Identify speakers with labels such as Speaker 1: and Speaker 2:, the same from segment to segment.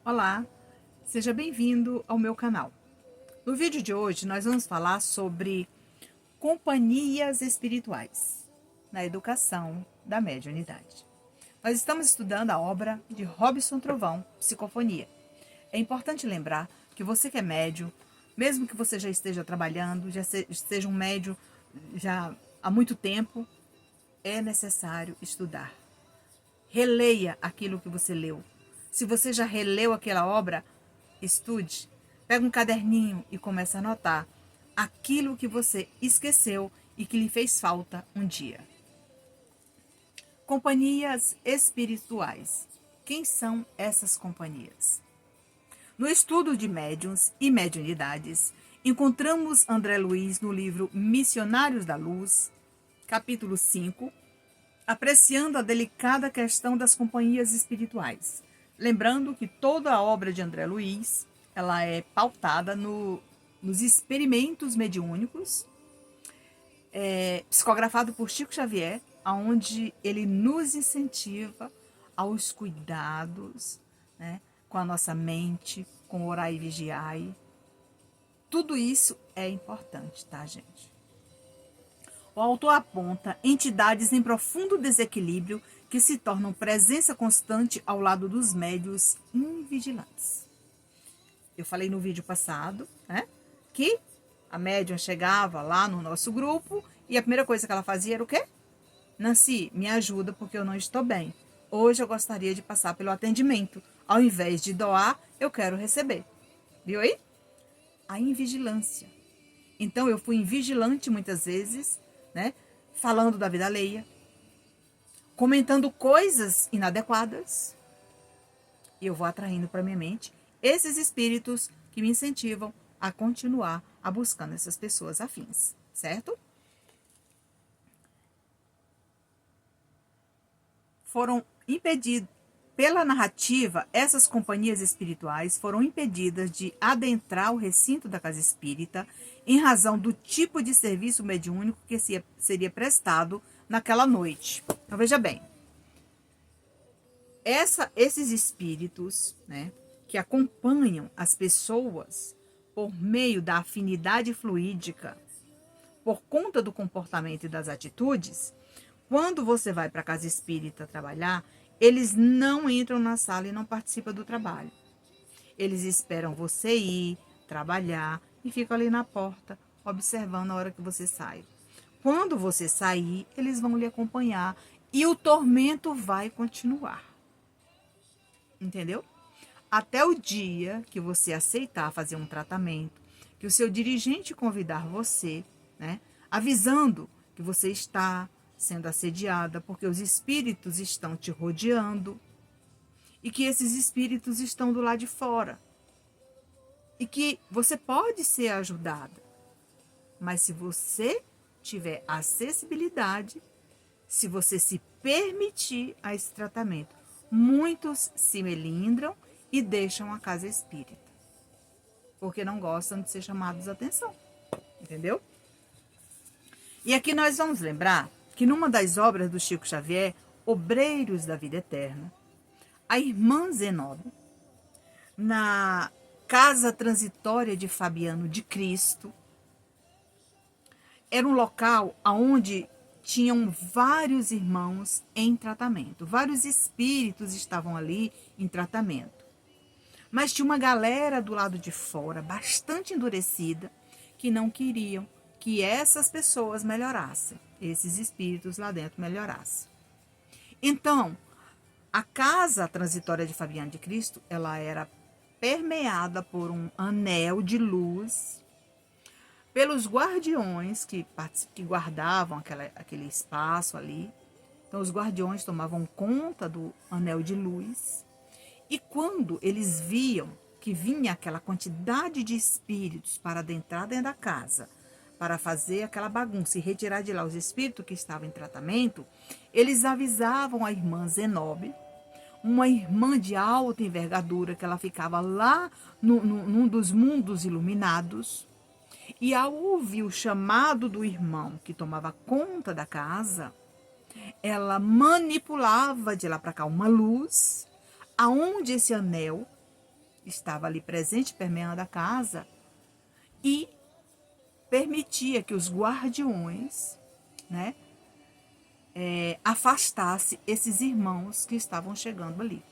Speaker 1: Olá, seja bem-vindo ao meu canal. No vídeo de hoje nós vamos falar sobre companhias espirituais na educação da mediunidade. Nós estamos estudando a obra de Robson Trovão, Psicofonia. É importante lembrar que você que é médium, mesmo que você já esteja trabalhando, seja um médium já há muito tempo, é necessário estudar. Releia aquilo que você leu. Se você já releu aquela obra, estude. Pega um caderninho e comece a anotar aquilo que você esqueceu e que lhe fez falta um dia. Companhias espirituais. Quem são essas companhias? No estudo de médiuns e mediunidades, encontramos André Luiz no livro Missionários da Luz, capítulo 5, apreciando a delicada questão das companhias espirituais. Lembrando que toda a obra de André Luiz, ela é pautada nos experimentos mediúnicos, psicografado por Chico Xavier, onde ele nos incentiva aos cuidados, né, com a nossa mente, com orai e vigiai. Tudo isso é importante, tá, gente? O autor aponta entidades em profundo desequilíbrio que se tornam presença constante ao lado dos médios invigilantes. Eu falei no vídeo passado, né, que a médium chegava lá no nosso grupo e a primeira coisa que ela fazia era o quê? Nancy, me ajuda porque eu não estou bem. Hoje eu gostaria de passar pelo atendimento. Ao invés de doar, eu quero receber. Viu aí? A invigilância. Então eu fui invigilante muitas vezes, né? Falando da vida alheia, comentando coisas inadequadas, e eu vou atraindo para minha mente esses espíritos que me incentivam a continuar a buscando essas pessoas afins, certo? Foram impedidos, pela narrativa, essas companhias espirituais foram impedidas de adentrar o recinto da casa espírita em razão do tipo de serviço mediúnico que seria prestado naquela noite. Então, veja bem, esses espíritos, né, que acompanham as pessoas por meio da afinidade fluídica, por conta do comportamento e das atitudes, quando você vai para a casa espírita trabalhar, eles não entram na sala e não participam do trabalho. Eles esperam você ir, trabalhar e ficam ali na porta, observando a hora que você sai. Quando você sair, eles vão lhe acompanhar e o tormento vai continuar. Entendeu? Até o dia que você aceitar fazer um tratamento, que o seu dirigente convidar você, né, avisando que você está sendo assediada porque os espíritos estão te rodeando e que esses espíritos estão do lado de fora e que você pode ser ajudada, mas se você tiver acessibilidade, se você se permitir a esse tratamento, muitos se melindram e deixam a casa espírita porque não gostam de ser chamados a atenção, entendeu? E aqui nós vamos lembrar que numa das obras do Chico Xavier, Obreiros da Vida Eterna, a irmã Zenobe, na casa transitória de Fabiano de Cristo, era um local onde tinham vários irmãos em tratamento, vários espíritos estavam ali em tratamento. Mas tinha uma galera do lado de fora, bastante endurecida, que não queriam que essas pessoas melhorassem, esses espíritos lá dentro melhorassem. Então, a casa transitória de Fabiano de Cristo, ela era permeada por um anel de luz, pelos guardiões que guardavam aquele espaço ali. Então, os guardiões tomavam conta do anel de luz. E quando eles viam que vinha aquela quantidade de espíritos para adentrar dentro da casa, para fazer aquela bagunça e retirar de lá os espíritos que estavam em tratamento, eles avisavam a irmã Zenobe, uma irmã de alta envergadura, que ela ficava lá num dos mundos iluminados, e ao ouvir o chamado do irmão que tomava conta da casa, ela manipulava de lá para cá uma luz, aonde esse anel estava ali presente, permeando a casa, e permitia que os guardiões, né, afastasse esses irmãos que estavam chegando ali.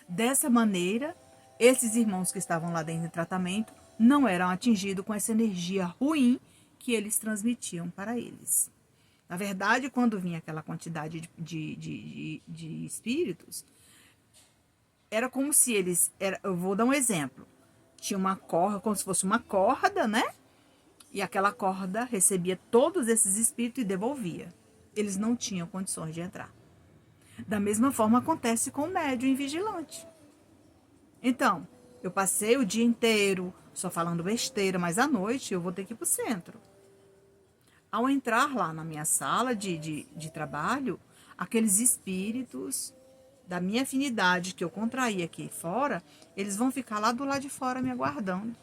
Speaker 1: Dessa maneira, esses irmãos que estavam lá dentro de tratamento não eram atingidos com essa energia ruim que eles transmitiam para eles. Na verdade, quando vinha aquela quantidade de espíritos, era como se eles... eu vou dar um exemplo. Tinha uma corda, como se fosse uma corda, né? E aquela corda recebia todos esses espíritos e devolvia. Eles não tinham condições de entrar. Da mesma forma acontece com o médium e vigilante. Então, eu passei o dia inteiro só falando besteira, mas à noite eu vou ter que ir para o centro. Ao entrar lá na minha sala de trabalho, aqueles espíritos da minha afinidade que eu contraí aqui fora, eles vão ficar lá do lado de fora me aguardando.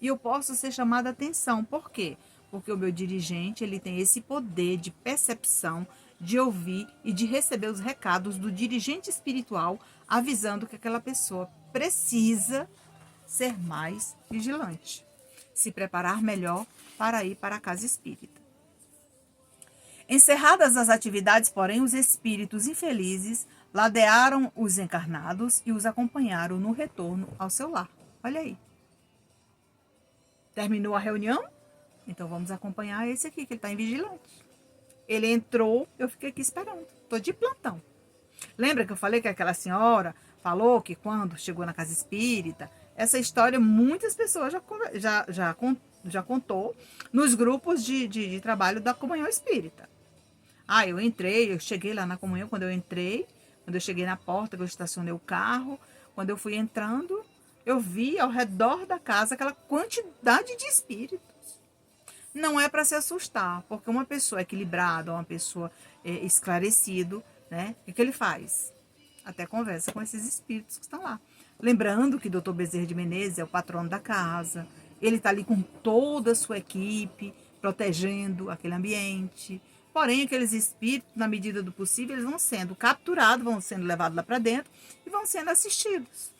Speaker 1: E eu posso ser chamada a atenção. Por quê? Porque o meu dirigente, ele tem esse poder de percepção, de ouvir e de receber os recados do dirigente espiritual, avisando que aquela pessoa precisa ser mais vigilante, se preparar melhor para ir para a casa espírita. Encerradas as atividades, porém, os espíritos infelizes ladearam os encarnados e os acompanharam no retorno ao seu lar. Olha aí. Terminou a reunião? Então vamos acompanhar esse aqui, que ele está em vigilante. Ele entrou, eu fiquei aqui esperando. Estou de plantão. Lembra que eu falei que aquela senhora falou que quando chegou na casa espírita, essa história muitas pessoas já contou nos grupos de trabalho da comunhão espírita. Eu cheguei lá na comunhão, quando eu cheguei na porta, que eu estacionei o carro, quando eu fui entrando, eu vi ao redor da casa aquela quantidade de espíritos. Não é para se assustar, porque uma pessoa equilibrada, uma pessoa esclarecida, né? O que ele faz? Até conversa com esses espíritos que estão lá. Lembrando que Dr. Bezerra de Menezes é o patrono da casa, ele está ali com toda a sua equipe, protegendo aquele ambiente. Porém, aqueles espíritos, na medida do possível, eles vão sendo capturados, vão sendo levados lá para dentro e vão sendo assistidos.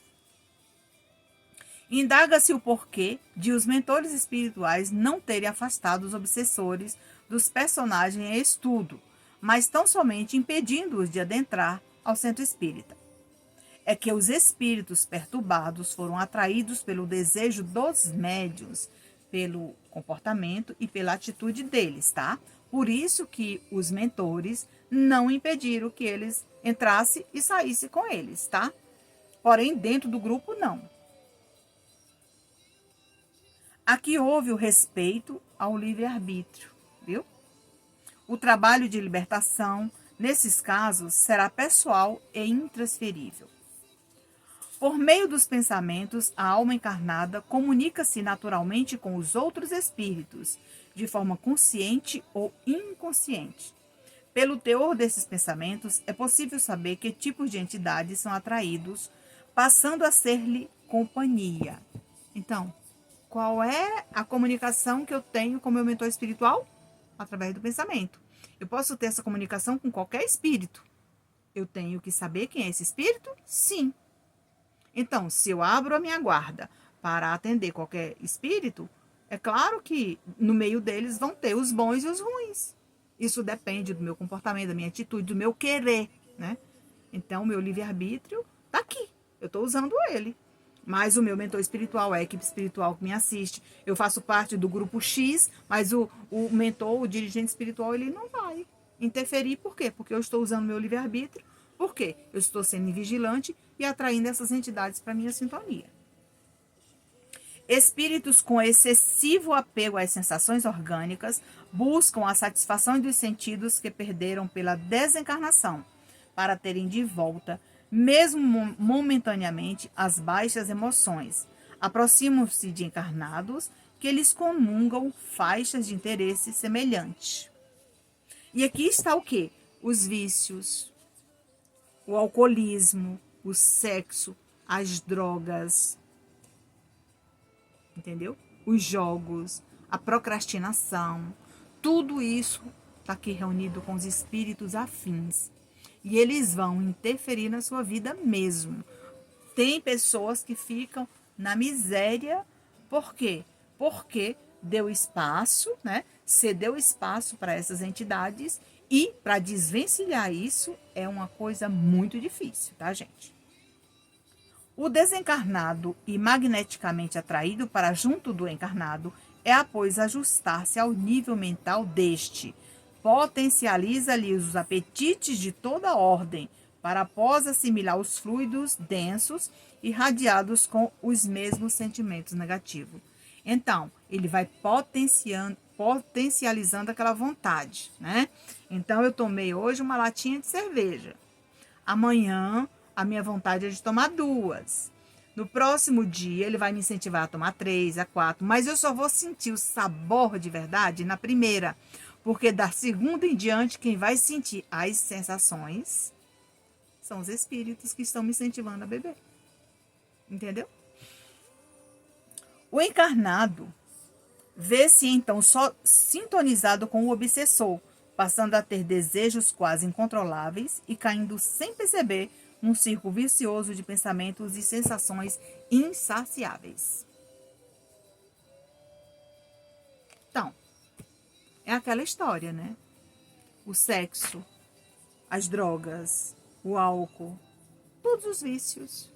Speaker 1: Indaga-se o porquê de os mentores espirituais não terem afastado os obsessores dos personagens em estudo, mas tão somente impedindo-os de adentrar ao centro espírita. É que os espíritos perturbados foram atraídos pelo desejo dos médiuns, pelo comportamento e pela atitude deles, tá? Por isso que os mentores não impediram que eles entrassem e saíssem com eles, tá? Porém, dentro do grupo, não. Aqui houve o respeito ao livre-arbítrio, viu? O trabalho de libertação, nesses casos, será pessoal e intransferível. Por meio dos pensamentos, a alma encarnada comunica-se naturalmente com os outros espíritos, de forma consciente ou inconsciente. Pelo teor desses pensamentos, é possível saber que tipos de entidades são atraídos, passando a ser-lhe companhia. Então, qual é a comunicação que eu tenho com o meu mentor espiritual? Através do pensamento. Eu posso ter essa comunicação com qualquer espírito. Eu tenho que saber quem é esse espírito? Sim. Então, se eu abro a minha guarda para atender qualquer espírito, é claro que no meio deles vão ter os bons e os ruins. Isso depende do meu comportamento, da minha atitude, do meu querer, né? Então, o meu livre-arbítrio está aqui. Eu estou usando ele. Mas o meu mentor espiritual, a equipe espiritual que me assiste, eu faço parte do grupo X, mas o mentor, o dirigente espiritual, ele não vai interferir. Por quê? Porque eu estou usando meu livre-arbítrio. Por quê? Eu estou sendo vigilante e atraindo essas entidades para minha sintonia. Espíritos com excessivo apego às sensações orgânicas buscam a satisfação dos sentidos que perderam pela desencarnação, para terem de volta, mesmo momentaneamente, as baixas emoções. Aproximam-se de encarnados que lhes comungam faixas de interesse semelhantes. E aqui está o quê? Os vícios, o alcoolismo, o sexo, as drogas, entendeu? Os jogos, a procrastinação, tudo isso está aqui reunido com os espíritos afins. E eles vão interferir na sua vida mesmo. tem pessoas que ficam na miséria. Por quê? Porque deu espaço, né? Cedeu espaço para essas entidades, e para desvencilhar isso é uma coisa muito difícil, tá, gente? O desencarnado e magneticamente atraído para junto do encarnado é, após ajustar-se ao nível mental deste, potencializa-lhe os apetites de toda ordem, para após assimilar os fluidos densos irradiados com os mesmos sentimentos negativos. Então, ele vai potencializando aquela vontade, né? Então, eu tomei hoje uma latinha de cerveja. Amanhã, a minha vontade é de tomar 2. No próximo dia, ele vai me incentivar a tomar 3, a 4, mas eu só vou sentir o sabor de verdade na primeira, porque da segunda em diante, quem vai sentir as sensações são os espíritos que estão me incentivando a beber. Entendeu? O encarnado vê-se então só sintonizado com o obsessor, passando a ter desejos quase incontroláveis e caindo sem perceber num círculo vicioso de pensamentos e sensações insaciáveis. Então, é aquela história, né? O sexo, as drogas, o álcool, todos os vícios.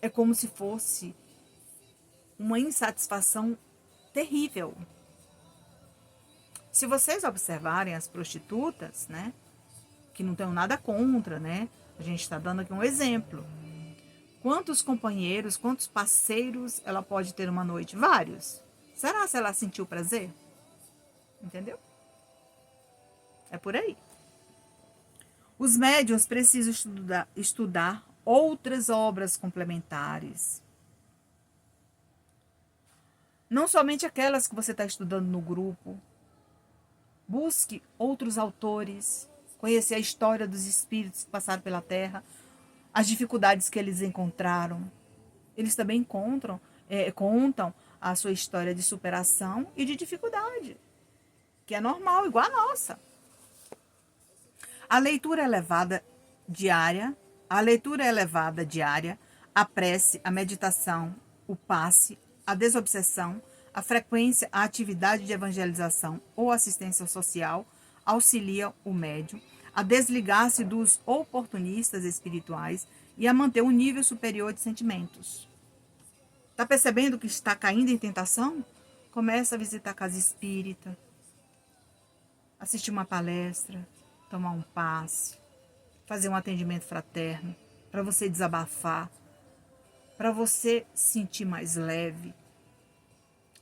Speaker 1: É como se fosse uma insatisfação terrível. Se vocês observarem as prostitutas, né, que não tenho nada contra, né, a gente está dando aqui um exemplo. Quantos companheiros, quantos parceiros ela pode ter uma noite? Vários. Será se ela sentiu prazer? Entendeu? É por aí. Os médiuns precisam estudar outras obras complementares. Não somente aquelas que você está estudando no grupo. Busque outros autores, conhecer a história dos espíritos que passaram pela Terra, as dificuldades que eles encontraram. Eles também contam a sua história de superação e de dificuldade, que é normal, igual a nossa. A leitura elevada diária, a prece, a meditação, o passe, a desobsessão, a frequência, a atividade de evangelização ou assistência social auxiliam o médium a desligar-se dos oportunistas espirituais e a manter um nível superior de sentimentos. Está percebendo que está caindo em tentação? Começa a visitar a casa espírita, assistir uma palestra, tomar um passe, fazer um atendimento fraterno, para você desabafar, para você sentir mais leve,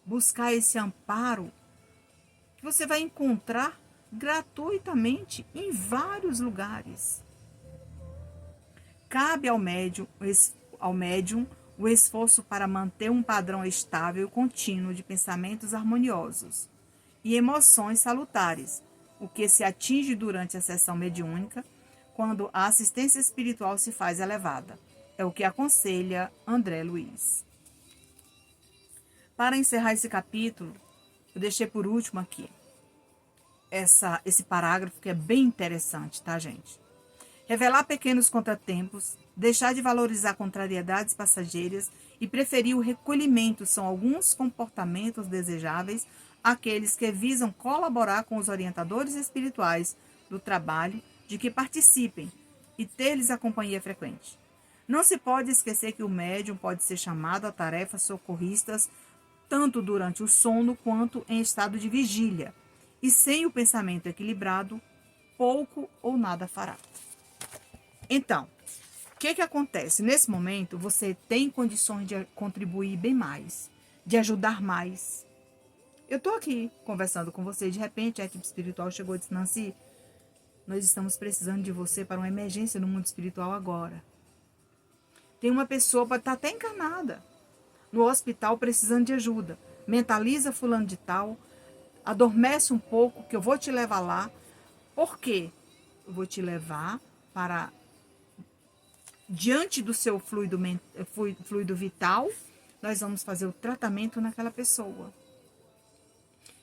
Speaker 1: buscar esse amparo que você vai encontrar gratuitamente em vários lugares. Cabe ao médium o esforço para manter um padrão estável e contínuo de pensamentos harmoniosos e emoções salutares, o que se atinge durante a sessão mediúnica, quando a assistência espiritual se faz elevada. É o que aconselha André Luiz. Para encerrar esse capítulo, eu deixei por último aqui esse parágrafo que é bem interessante, tá, gente? Revelar pequenos contratempos, deixar de valorizar contrariedades passageiras e preferir o recolhimento são alguns comportamentos desejáveis, aqueles que visam colaborar com os orientadores espirituais do trabalho de que participem e ter-lhes a companhia frequente. Não se pode esquecer que o médium pode ser chamado a tarefas socorristas tanto durante o sono quanto em estado de vigília, e sem o pensamento equilibrado, pouco ou nada fará. Então, o que acontece? Nesse momento, você tem condições de contribuir bem mais, de ajudar mais. Eu estou aqui conversando com você, de repente a equipe espiritual chegou e disse: Nancy, nós estamos precisando de você para uma emergência no mundo espiritual agora. Tem uma pessoa, pode estar até encarnada, no hospital precisando de ajuda. Mentaliza fulano de tal, adormece um pouco que eu vou te levar lá. Por quê? Eu vou te levar para, diante do seu fluido vital, nós vamos fazer o tratamento naquela pessoa.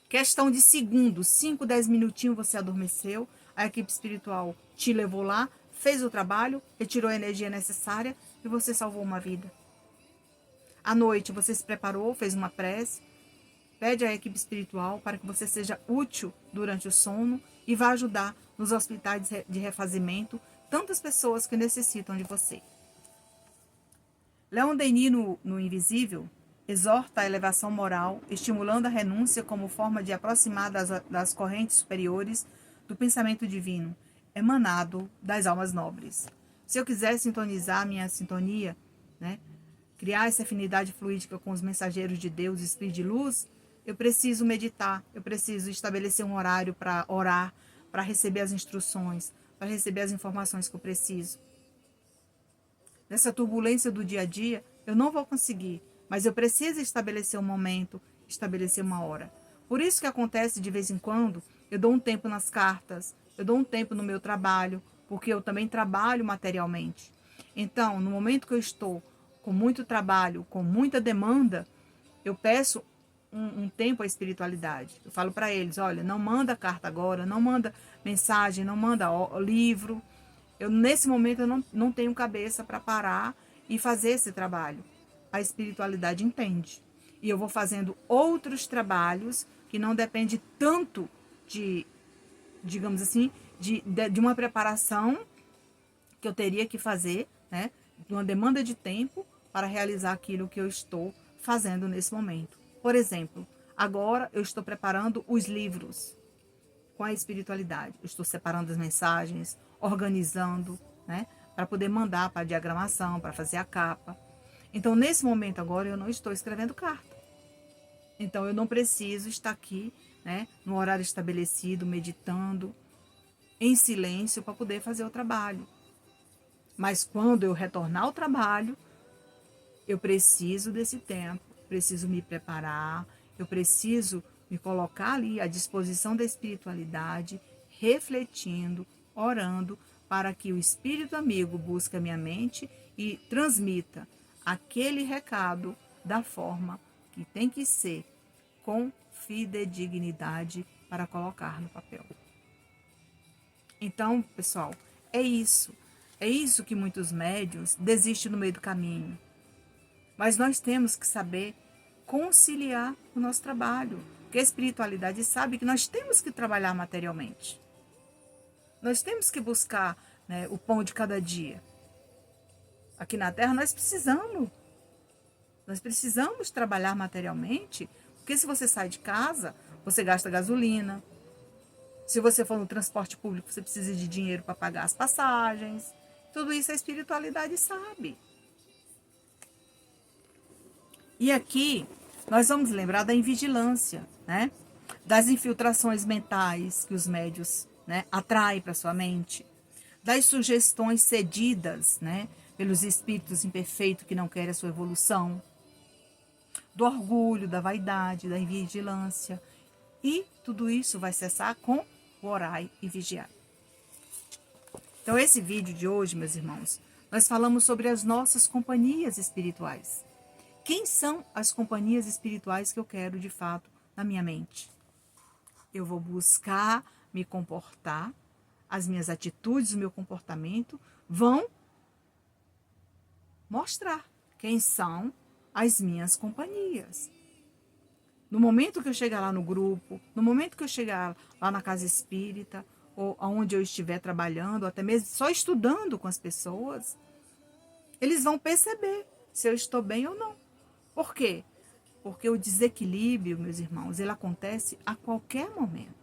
Speaker 1: Questão de segundos, 5, 10 minutinhos você adormeceu, a equipe espiritual te levou lá, fez o trabalho, retirou a energia necessária e você salvou uma vida. À noite você se preparou, fez uma prece, pede à equipe espiritual para que você seja útil durante o sono e vá ajudar nos hospitais de refazimento tantas pessoas que necessitam de você. Leon Denis, no Invisível, exorta a elevação moral, estimulando a renúncia como forma de aproximar das correntes superiores do pensamento divino, emanado das almas nobres. Se eu quiser sintonizar minha sintonia, né, criar essa afinidade fluídica com os mensageiros de Deus, Espírito de Luz, eu preciso meditar, eu preciso estabelecer um horário para orar, para receber as instruções, para receber as informações que eu preciso. Nessa turbulência do dia a dia, eu não vou conseguir, mas eu preciso estabelecer um momento, estabelecer uma hora. Por isso que acontece de vez em quando, eu dou um tempo nas cartas, eu dou um tempo no meu trabalho, porque eu também trabalho materialmente. Então, no momento que eu estou com muito trabalho, com muita demanda, eu peço um tempo à espiritualidade. Eu falo para eles, olha, não manda carta agora, não manda mensagem, não manda livro. Nesse momento, eu não tenho cabeça para parar e fazer esse trabalho. A espiritualidade entende. E eu vou fazendo outros trabalhos que não dependem tanto de, digamos assim, de uma preparação que eu teria que fazer, né? De uma demanda de tempo para realizar aquilo que eu estou fazendo nesse momento. Por exemplo, agora eu estou preparando os livros com a espiritualidade. Eu estou separando as mensagens, organizando, né? Para poder mandar para a diagramação, para fazer a capa. Então, nesse momento agora, eu não estou escrevendo carta. Então, eu não preciso estar aqui, né, no horário estabelecido, meditando, em silêncio, para poder fazer o trabalho. Mas quando eu retornar ao trabalho, eu preciso desse tempo, preciso me preparar, eu preciso me colocar ali à disposição da espiritualidade, refletindo, orando, para que o Espírito amigo busque a minha mente e transmita aquele recado da forma que tem que ser, com fidedignidade, para colocar no papel. Então, pessoal, é isso. É isso que muitos médiuns desistem no meio do caminho. Mas nós temos que saber conciliar o nosso trabalho. Porque a espiritualidade sabe que nós temos que trabalhar materialmente. Nós temos que buscar, né, o pão de cada dia. Aqui na Terra nós precisamos trabalhar materialmente, porque se você sai de casa, você gasta gasolina. Se você for no transporte público, você precisa de dinheiro para pagar as passagens. Tudo isso a espiritualidade sabe. E aqui nós vamos lembrar da invigilância, né? Das infiltrações mentais que os médios, né, atraem para sua mente, das sugestões cedidas, né, pelos espíritos imperfeitos que não querem a sua evolução, do orgulho, da vaidade, da invigilância. E tudo isso vai cessar com o orai e vigiai. Então, esse vídeo de hoje, meus irmãos, nós falamos sobre as nossas companhias espirituais. Quem são as companhias espirituais que eu quero, de fato, na minha mente? Eu vou buscar me comportar, as minhas atitudes, o meu comportamento vão mostrar quem são as minhas companhias. No momento que eu chegar lá no grupo, no momento que eu chegar lá na casa espírita, ou aonde eu estiver trabalhando, ou até mesmo só estudando com as pessoas, eles vão perceber se eu estou bem ou não. Por quê? Porque o desequilíbrio, meus irmãos, ele acontece a qualquer momento.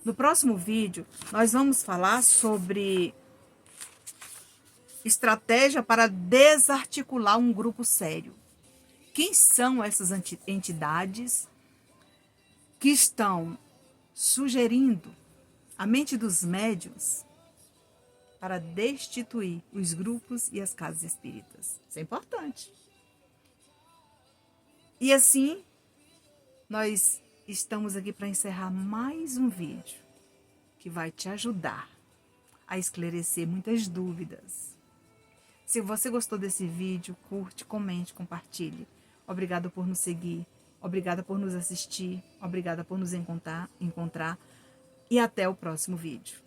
Speaker 1: No próximo vídeo, nós vamos falar sobre estratégia para desarticular um grupo sério. Quem são essas entidades que estão sugerindo a mente dos médiuns para destituir os grupos e as casas espíritas? Isso é importante. E assim, nós estamos aqui para encerrar mais um vídeo que vai te ajudar a esclarecer muitas dúvidas. Se você gostou desse vídeo, curte, comente, compartilhe. Obrigada por nos seguir, obrigada por nos assistir, obrigada por nos encontrar e até o próximo vídeo.